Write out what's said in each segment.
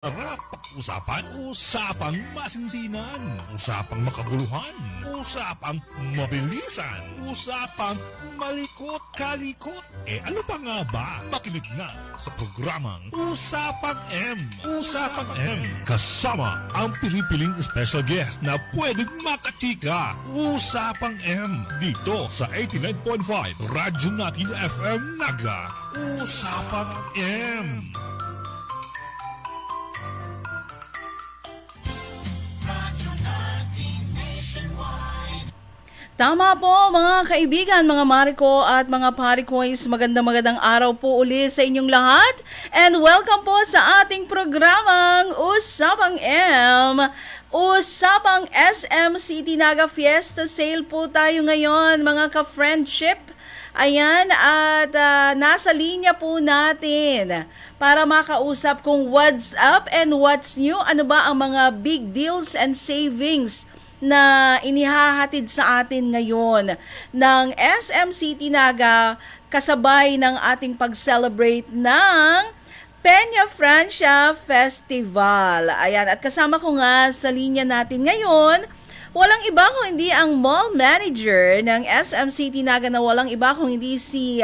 Harap, usapan, usapang masinsinan, usapang makabuluhan, usapang mabilisan, usapang malikot-kalikot. Ano pa nga ba? Makinig na sa programang Usapang M. Usapang M. Kasama ang pilipiling special guest na pwedeng makachika. Usapang M. Dito sa 89.5 Radyo Natin FM Naga. Usapang M. Tama po mga kaibigan, mga Mariko at mga Parikoys, magandang araw po uli sa inyong lahat and welcome po sa ating programang Usapang M. Usapang SM City Naga Fiesta Sale po tayo ngayon mga ka-friendship. Ayan, at nasa linya po natin para makausap kung what's up and what's new, ano ba ang mga big deals and savings na inihahatid sa atin ngayon ng SM City Naga kasabay ng ating pag-celebrate ng Peña Francia Festival. Ayan, at kasama ko nga sa linya natin ngayon, walang iba kung hindi ang mall manager ng SM City Naga na walang iba kung hindi si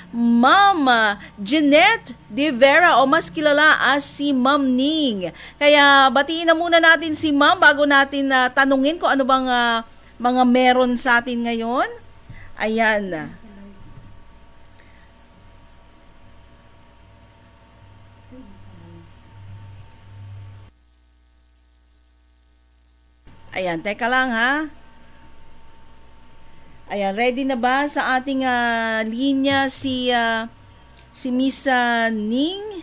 Ma'am Jeanette De Vera o mas kilala as si Ma'am Ning. Kaya batiin na muna natin si Ma'am bago natin tanungin kung ano bang mga meron sa atin ngayon. Ayan. Ayan, teka lang ha. Ayan, ready na ba sa ating linya si Miss Ning?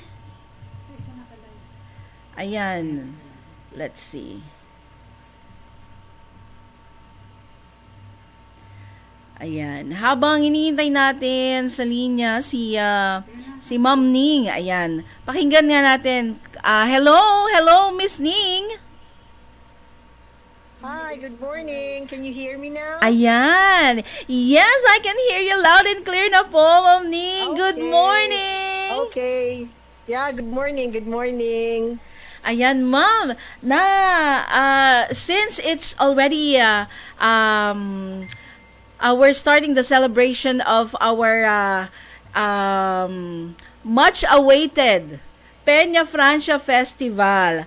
Ayan. Let's see. Ayan. Habang iniintay natin sa linya si Ma'am Ning. Ayan. Pakinggan nga natin. Hello, Miss Ning. Hi, good morning. Can you hear me now? Ayan. Yes, I can hear you loud and clear na po, Ma'am Ning. Good Okay. morning. Okay. Yeah, good morning. Good morning. Ayan, Ma'am. Since it's already we're starting the celebration of our much awaited Peña Francia Festival.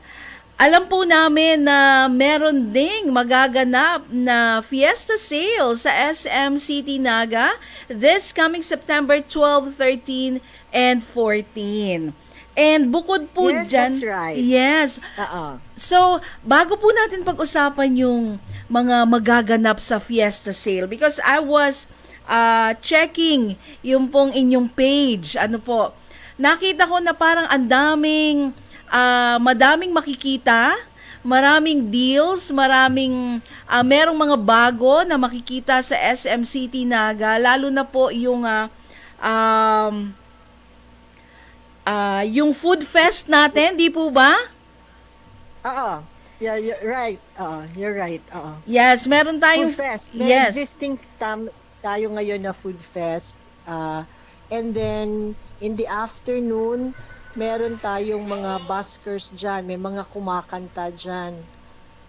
Alam po namin na meron ding magaganap na fiesta sale sa SM City Naga this coming September 12, 13, and 14. And bukod po Yes, dyan, that's right. yes. So, bago po natin pag-usapan yung mga magaganap sa fiesta sale, because I was checking yung pong inyong page, nakita ko na parang madaming makikita, maraming deals, merong mga bago na makikita sa SM City Naga, lalo na po yung food fest natin, di po ba? Yeah, you're right. You're right. Yes, meron tayong Food fest. May yes. existing tayo ngayon na food fest. And then, in the afternoon, meron tayong mga buskers dyan. May mga kumakanta dyan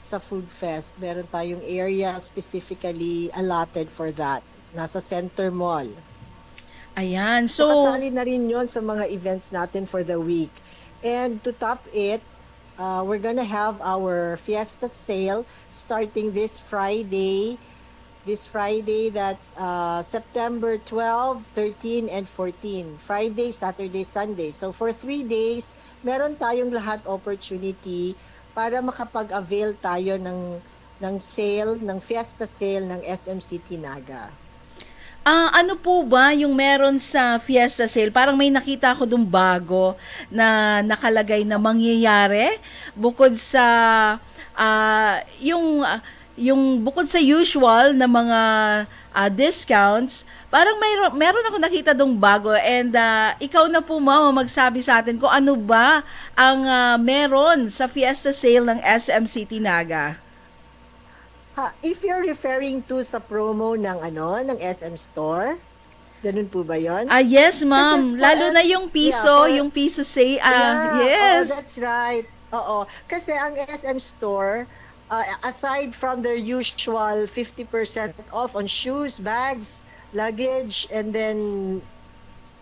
sa food fest. Meron tayong area specifically allotted for that. Nasa Center Mall. Ayan, So, so kasali na rin yon sa mga events natin for the week. And to top it, we're gonna have our fiesta sale starting this Friday. This Friday, that's September 12, 13, and 14. Friday, Saturday, Sunday. So for 3 days, meron tayong lahat opportunity para makapag-avail tayo ng sale, ng fiesta sale ng SM City Naga. ano po ba yung meron sa fiesta sale? Parang may nakita ko dong bago na nakalagay na mangyayari bukod sa yung bukod sa usual na mga discounts, parang meron ako nakita dong bago and ikaw na po Mama magsabi sa atin kung ano ba ang meron sa fiesta sale ng SM City Naga. If you're referring to sa promo ng SM Store, Ganun po ba yon? Yes, ma'am. Kasi Lalo for na us- yung piso, yeah, for- yung piso say, Yeah, yes. that's right. Oo. Kasi ang SM Store, aside from their usual 50% off on shoes, bags, luggage, and then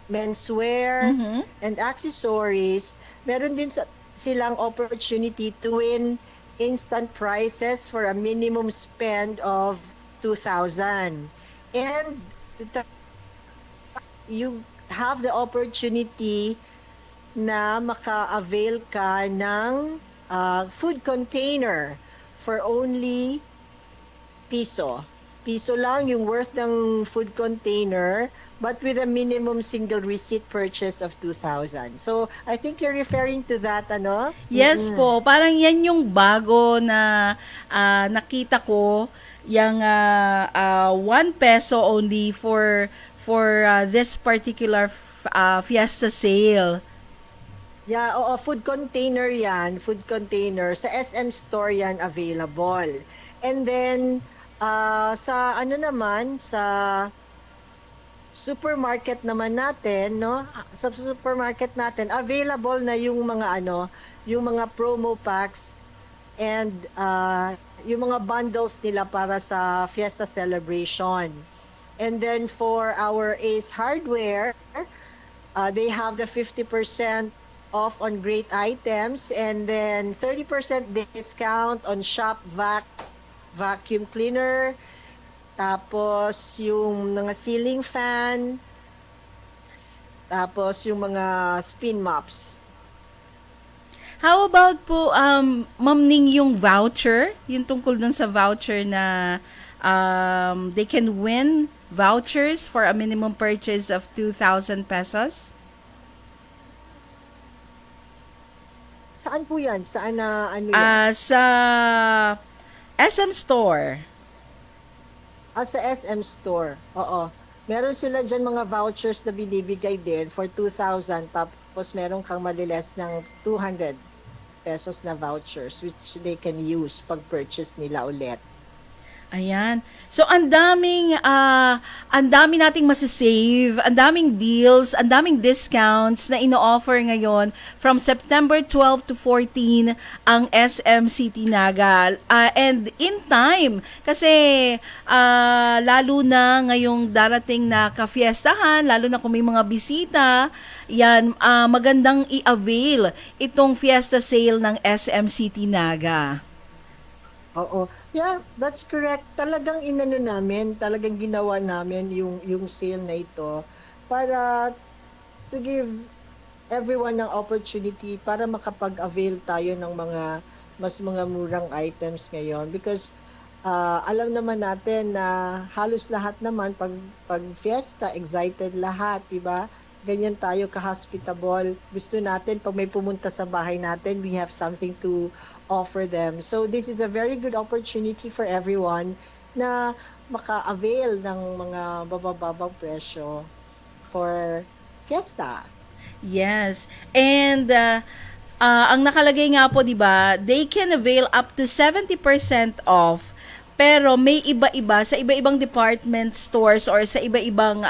menswear Mhm. and accessories, meron din silang opportunity to win instant prizes for a minimum spend of 2,000. And you have the opportunity na maka-avail ka ng food container for only piso. Piso lang yung worth ng food container, but with a minimum single receipt purchase of 2,000. So, I think you're referring to that, ano? Yes po, parang yan yung bago na nakita ko, yung 1 peso only for this particular Fiesta sale. Yeah, oo, food container yan. Food container. Sa SM Store yan available. And then, sa ano naman, sa supermarket naman natin, no? Sa supermarket natin, available na yung mga yung mga promo packs and yung mga bundles nila para sa Fiesta celebration. And then for our Ace Hardware, they have the 50% off on great items and then 30% discount on Shop vacuum cleaner, tapos yung mga ceiling fan, tapos yung mga spin mops. How about po, Ma'am Ning, yung voucher? Yung tungkol dun sa voucher na they can win vouchers for a minimum purchase of 2,000 pesos? Saan po yan? Saan na ano yan? Sa SM Store. Sa SM Store. Oo. Meron sila dyan mga vouchers na binibigay din for 2,000 tapos meron kang maliles ng 200 pesos na vouchers which they can use pag purchase nila ulit. Ayan. So, ang daming nating masasave, ang daming deals, ang daming discounts na ino-offer ngayon from September 12 to 14 ang SM City Naga. And in time, kasi lalo na ngayong darating na ka-fiestahan, lalo na kung may mga bisita, yan, magandang i-avail itong fiesta sale ng SM City Naga. Oo. Yeah, that's correct. Talagang talagang ginawa namin yung sale na ito para to give everyone ng opportunity para makapag-avail tayo ng mga murang items ngayon because alam naman natin na halos lahat naman pag fiesta excited lahat, 'di ba? Ganyan tayo ka-hospitable. Gusto natin pag may pumunta sa bahay natin, we have something to offer them. So this is a very good opportunity for everyone na maka-avail ng mga babababang presyo for fiesta. Yes. And ang nakalagay nga po, 'di ba, they can avail up to 70% off. Pero may iba-iba sa iba-ibang department stores or sa iba-ibang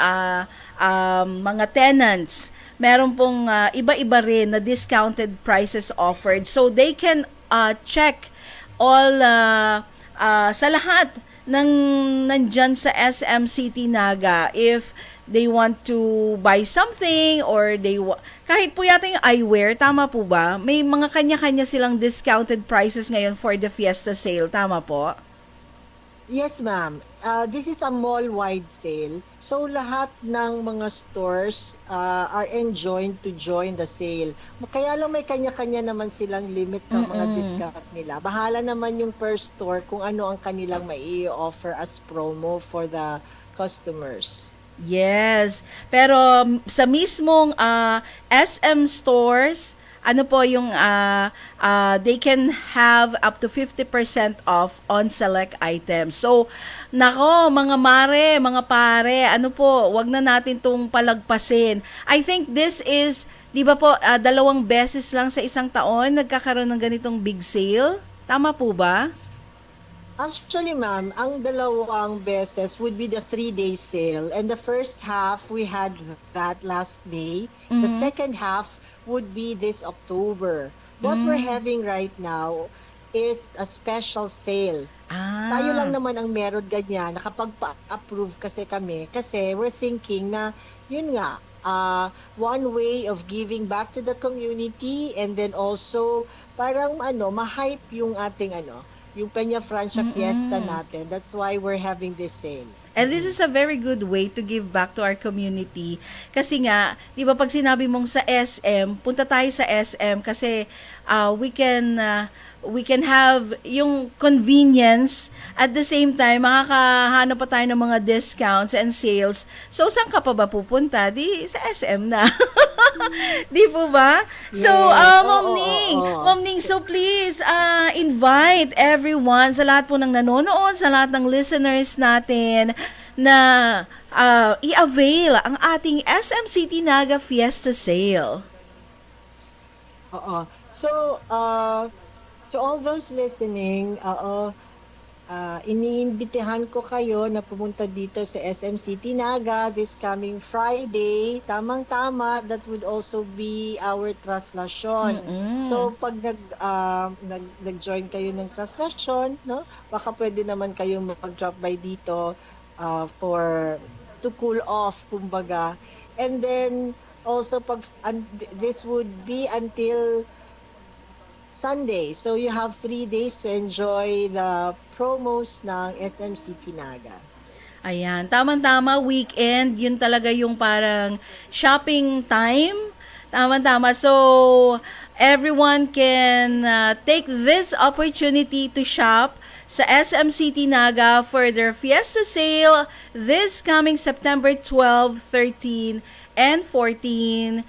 mga tenants. Meron pong iba-iba rin na discounted prices offered. So they can check all sa lahat ng nandyan sa SM City Naga if they want to buy something or kahit po yata yung eyewear, tama po ba? May mga kanya-kanya silang discounted prices ngayon for the Fiesta sale, tama po? Yes, ma'am. This is a mall-wide sale. So, lahat ng mga stores are enjoined to join the sale. Kaya lang may kanya-kanya naman silang limit ng mga discount nila. Bahala naman yung per store kung ano ang kanilang mai-offer as promo for the customers. Yes. Pero sa mismong SM stores, ano po yung they can have up to 50% off on select items. So, nako, mga mare, mga pare, ano po, wag na natin tong palagpasin. I think this is, di ba po, 2 beses lang sa isang taon nagkakaroon ng ganitong big sale? Tama po ba? Actually, ma'am, ang dalawang beses would be the 3-day sale. And the first half, we had that last May. The Mhm. second half would be this October. What we're Mm. having right now is a special sale. Tayo Ah. lang naman ang meron ganyan, nakapag-approve kasi kami. Kasi we're thinking na, yun nga, one way of giving back to the community and then also, parang ma-hype yung ating yung Peña Francia Fiesta Mm-mm. natin. That's why we're having this sale. And this is a very good way to give back to our community. Kasi nga, di ba pag sinabi mong sa SM, punta tayo sa SM kasi we can have yung convenience at the same time makakahanap pa tayo ng mga discounts and sales. So saan ka pa ba pupunta? Di sa SM na. Di po ba? So, Yes. Ma'am Oo, Ning, oo, oo. Ma'am Ning, so please invite everyone, sa lahat po ng nanonood, sa lahat ng listeners natin na i-avail ang ating SM City Naga Fiesta Sale. Oo. So, to all those listening, iniimbitahan ko kayo na pumunta dito sa SM City Naga this coming Friday. Tamang-tama, that would also be our traslasyon. Mm-mm. So, pag nag-join kayo ng traslasyon, no, baka pwede naman kayo mag-drop by dito to cool off, kumbaga. And then, also, this would be until Sunday. So you have 3 days to enjoy the promos ng SM City Naga. Ayan, tamang-tama, weekend, yun talaga yung parang shopping time. Tama-tama. So, everyone can take this opportunity to shop sa SM City Naga for their Fiesta Sale this coming September 12, 13, and 14,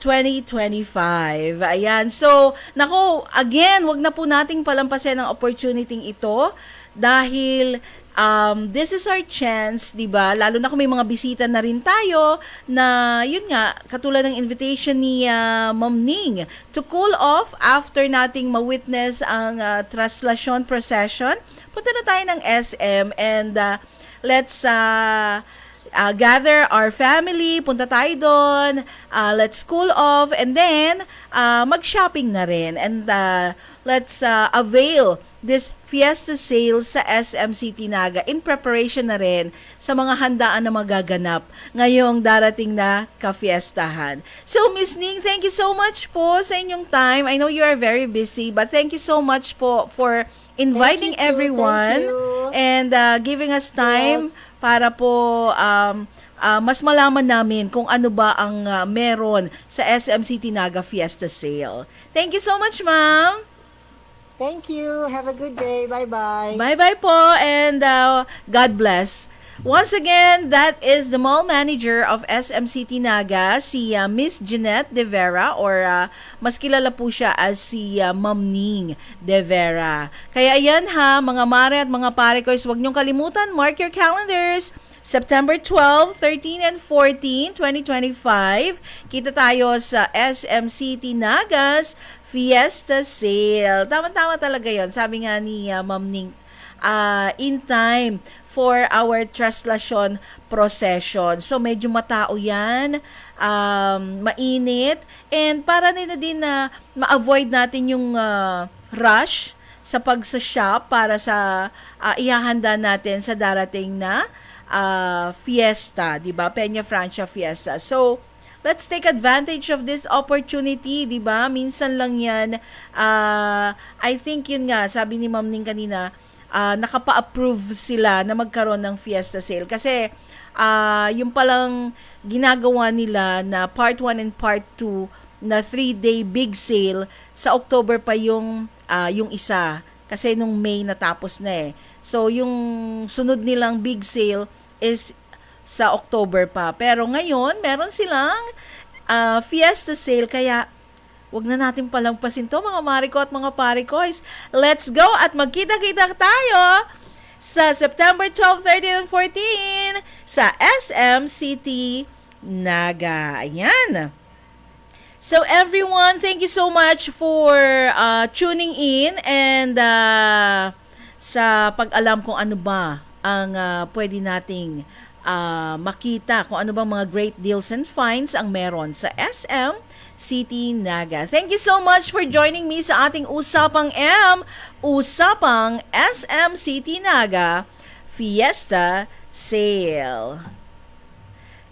2025. Ayan. So, nako, again, wag na po nating palampasin ang opportunity ito dahil this is our chance, 'di ba? Lalo na kung may mga bisita na rin tayo na yun nga, katulad ng invitation ni Ma'am Ning to cool off after nating ma-witness ang Traslasyon procession. Punta na tayo ng SM and let's gather our family, punta tayo doon, let's cool off, and then mag-shopping na rin. And let's avail this Fiesta Sale sa SM City Naga in preparation na rin sa mga handaan na magaganap ngayong darating na ka-fiestahan. So, Miss Ning, thank you so much po sa inyong time. I know you are very busy, but thank you so much po for inviting Thank you, everyone thank you. and giving us time Yes. para po mas malaman namin kung ano ba ang meron sa SM City Naga Fiesta Sale. Thank you so much, ma'am. Thank you. Have a good day. Bye-bye. Bye-bye po and God bless. Once again, that is the mall manager of SM City Naga, si Miss Jeanette De Vera, or mas kilala po siya as si Ma'am Ning De Vera. Kaya ayan ha, mga mare at mga pare ko, huwag niyong kalimutan, mark your calendars. September 12, 13, and 14, 2025, kita tayo sa SM City Nagas Fiesta Sale. Tama-tama talaga yon. Sabi nga ni Ma'am Ning, in time for our Traslasyon procession. So, medyo matao yan, mainit, and para nila din na ma-avoid natin yung rush sa pagsa-shop para sa ihahanda natin sa darating na fiesta, di ba? Peña Francia Fiesta. So, let's take advantage of this opportunity, di ba? Minsan lang yan. I think yun nga, sabi ni Ma'am Ning kanina, nakapa-approve sila na magkaroon ng fiesta sale. Kasi, yung palang ginagawa nila na part 1 and part 2 na 3-day big sale, sa October pa yung isa. Kasi nung May natapos na eh. So, yung sunod nilang big sale is sa October pa. Pero ngayon, meron silang fiesta sale. Kaya, wag na natin palampasin to, mga Mariko at mga Parikoys. Let's go at magkita-kita tayo sa September 12, 13, and 14 sa SM City Naga. Ayan. So everyone, thank you so much for tuning in and sa pag-alam kung ano ba ang pwede nating makita, kung ano bang mga great deals and finds ang meron sa SM City Naga. Thank you so much for joining me sa ating Usapang M, Usapang SM City Naga Fiesta Sale.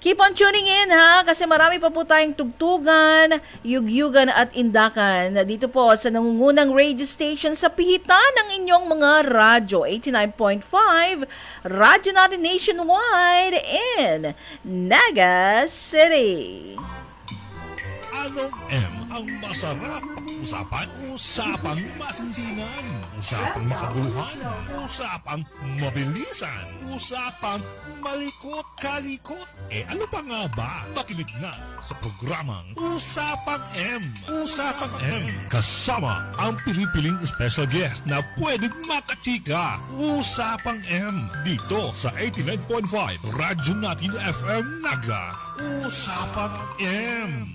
Keep on tuning in ha, kasi marami pa po tayong tugtugan, yugyugan at indakan dito po sa nangungunang radio station sa pihitan ng inyong mga radyo. 89.5 Radyo natin nationwide in Naga City. Anong M ang masarap? Usapang masinsinan. Usapang makabuluhan. Usapang mabilisan. Usapang malikot-kalikot. Ano pa nga ba? Makinig na sa programang Usapang M. Usapang M. Kasama ang pinipiling special guest na pwedeng makachika. Usapang M. Dito sa 89.5 Radyo natin FM Naga. Usapang M.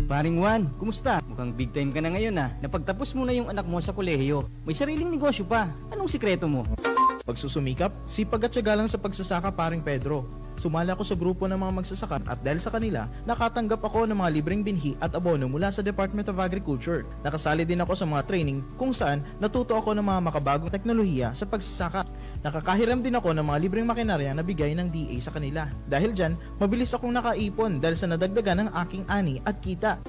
Paring Juan, kumusta? Mukhang big time ka na ngayon Napagtapos mo na yung anak mo sa kolehiyo. May sariling negosyo pa. Anong sikreto mo? Pagsusumikap, sipag at tiyaga lang sa pagsasaka, paring Pedro. Sumali ako sa grupo ng mga magsasaka at dahil sa kanila, nakatanggap ako ng mga libreng binhi at abono mula sa Department of Agriculture. Nakasali din ako sa mga training kung saan natuto ako ng mga makabagong teknolohiya sa pagsasaka. Nakakahiram din ako ng mga libreng makinarya na bigay ng DA sa kanila. Dahil dyan, mabilis akong nakaipon dahil sa nadagdagan ng aking ani at kita.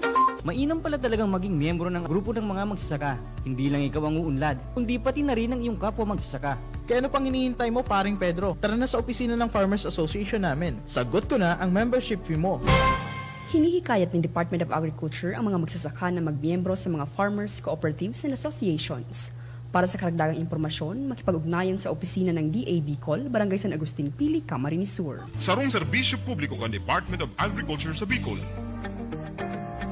Mainam pala talagang maging miyembro ng grupo ng mga magsasaka. Hindi lang ikaw ang uunlad, kundi pati na rin ang iyong kapwa magsasaka. Kaya ano pang hinihintay mo, paring Pedro? Tara na sa opisina ng Farmers Association namin. Sagot ko na ang membership fee mo. Hinihikayat ng Department of Agriculture ang mga magsasaka na magmiyembro sa mga farmers, cooperatives and associations. Para sa karagdagang impormasyon, makipag-ugnayan sa opisina ng DA Bicol, Barangay San Agustin Pili, Camarines Sur. Sarong serbisyo publiko ng Department of Agriculture sa Bicol.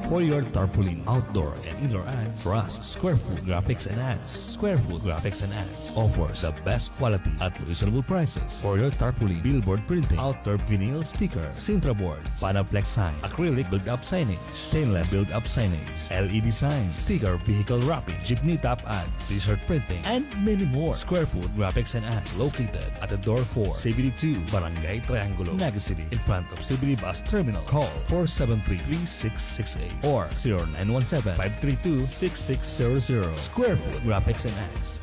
For your tarpaulin, outdoor and indoor ads, trust Square Food Graphics and Ads. Square Food Graphics and Ads offers the best quality at reasonable prices. For your tarpaulin, billboard printing, outdoor vinyl sticker, Sintra board, Panaplex sign, acrylic build-up signage, stainless build-up signage, LED signs, sticker vehicle wrapping, jeepney top ads, t-shirt printing, and many more. Square Food Graphics and Ads located at the door 4, CBD2, Barangay Triangulo, Naga City, in front of CBD Bus Terminal. Call 473-3668 or 0917-532-6600. Square Food Graphics and Ads.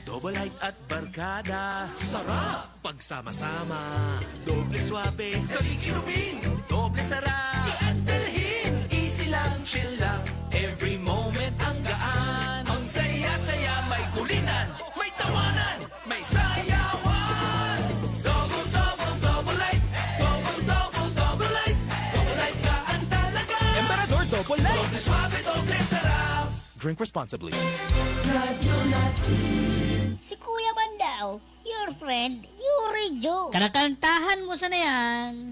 Double light at barkada, sarap pagsama-sama. Doble swabe, daling inumin. Doble sarap, iandalhin. Easy lang, chill lang. Every moment ang gaan. Ang saya-saya, may kulinan, may tawanan, may sayawan. Double, double, double light. Double, double, double light. Double light ka ang talaga. Emperador Double Light. Doble swabe, doble sarap. Drink responsibly. Si Kuya Bandao, your friend, Yuri Jo. Kanakantahan mo sana yan.